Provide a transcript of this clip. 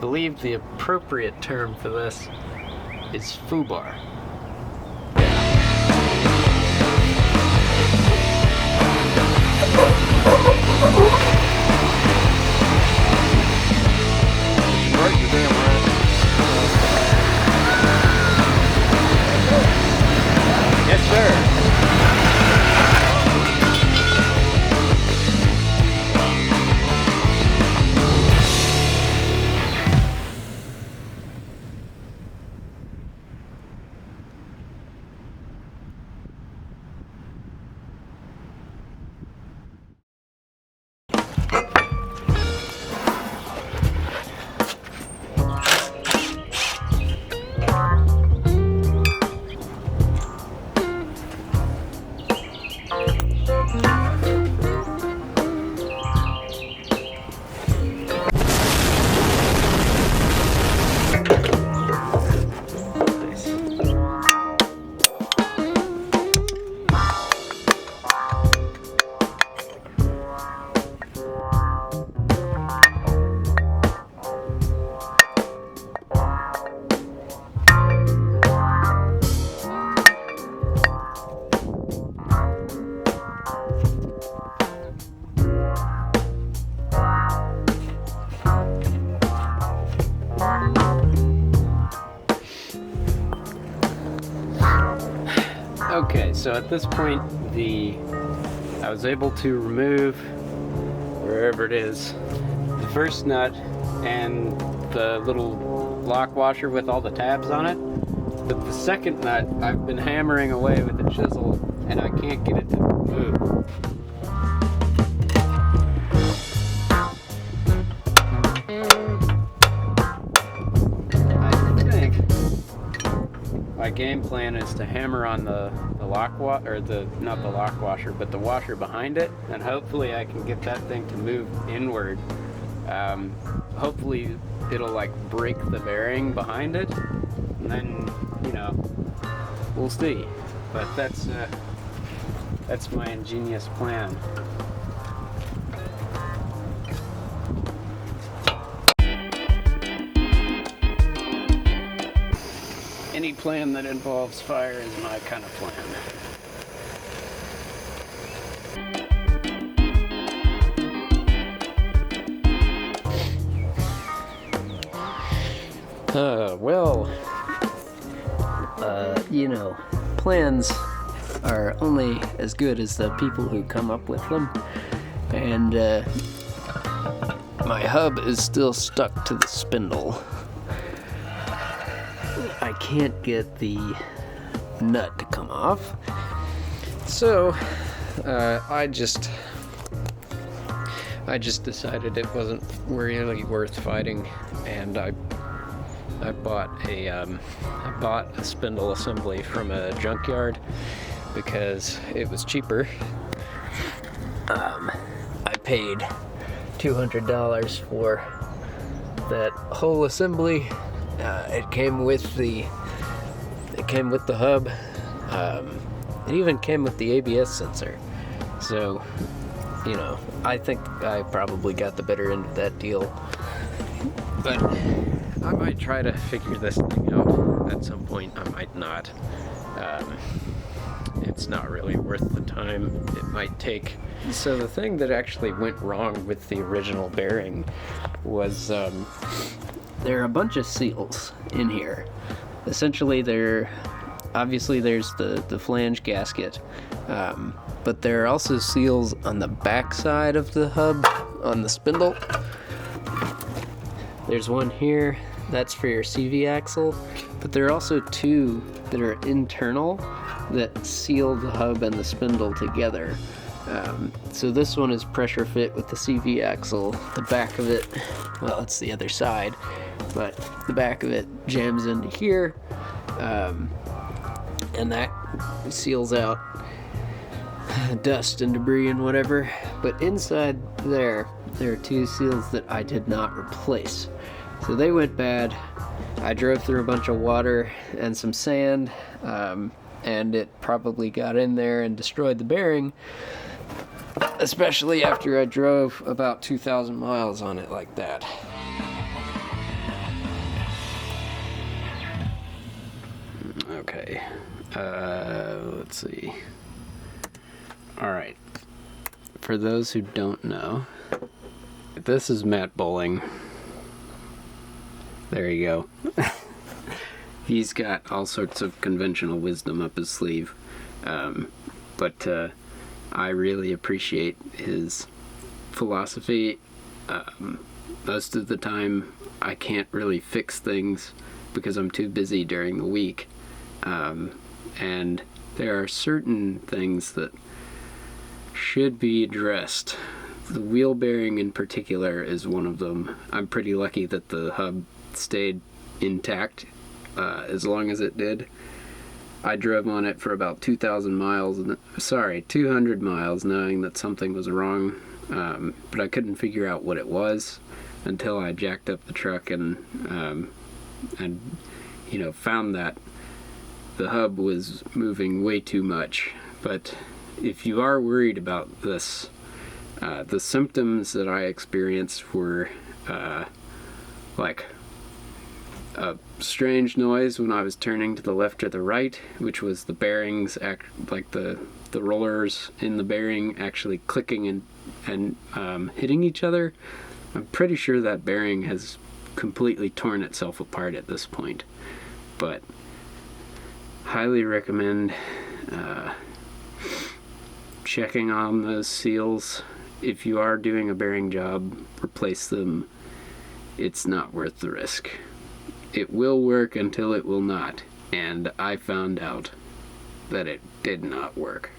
believe the appropriate term for this is foobar. Yes, sir. Okay, so at this point, I was able to remove, wherever it is, the first nut and the little lock washer with all the tabs on it. But the second nut, I've been hammering away with a chisel, and I can't get it to move. My game plan is to hammer on the lock not the lock washer, but the washer behind it, and hopefully I can get that thing to move inward. Hopefully it'll like break the bearing behind it, and then, you know, we'll see. But that's my ingenious plan. Any plan that involves fire is my kind of plan. You know, plans are only as good as the people who come up with them, and my hub is still stuck to the spindle. I can't get the nut to come off, so I just decided it wasn't really worth fighting, and I bought a spindle assembly from a junkyard because it was cheaper. I paid $200 for that whole assembly. It came with the hub. It even came with the ABS sensor. So, you know, I think I probably got the better end of that deal. But I might try to figure this thing out at some point. I might not. It's not really worth the time it might take. So the thing that actually went wrong with the original bearing was there are a bunch of seals in here. Essentially, obviously there's the flange gasket, but there are also seals on the back side of the hub on the spindle. There's one here, that's for your CV axle, but there are also two that are internal that seal the hub and the spindle together. So this one is pressure fit with the CV axle. The back of it, well, it's the other side, but the back of it jams into here, and that seals out dust and debris and whatever. But inside there are two seals that I did not replace. So they went bad. I drove through a bunch of water and some sand, and it probably got in there and destroyed the bearing, especially after I drove about 2,000 miles on it like that. Okay. Let's see. Alright. For those who don't know, this is Matt Bowling. There you go. He's got all sorts of conventional wisdom up his sleeve. But I really appreciate his philosophy. Most of the time, I can't really fix things because I'm too busy during the week. And there are certain things that should be addressed. The wheel bearing in particular is one of them. I'm pretty lucky that the hub stayed intact as long as it did. I drove on it for about 200 miles, knowing that something was wrong, but I couldn't figure out what it was until I jacked up the truck and found that the hub was moving way too much. But if you are worried about this, the symptoms that I experienced were like a strange noise when I was turning to the left or the right, which was the bearings, like the rollers in the bearing actually clicking and hitting each other. I'm pretty sure that bearing has completely torn itself apart at this point, but highly recommend checking on those seals. If you are doing a bearing job, replace them. It's not worth the risk. It will work until it will not, and I found out that it did not work.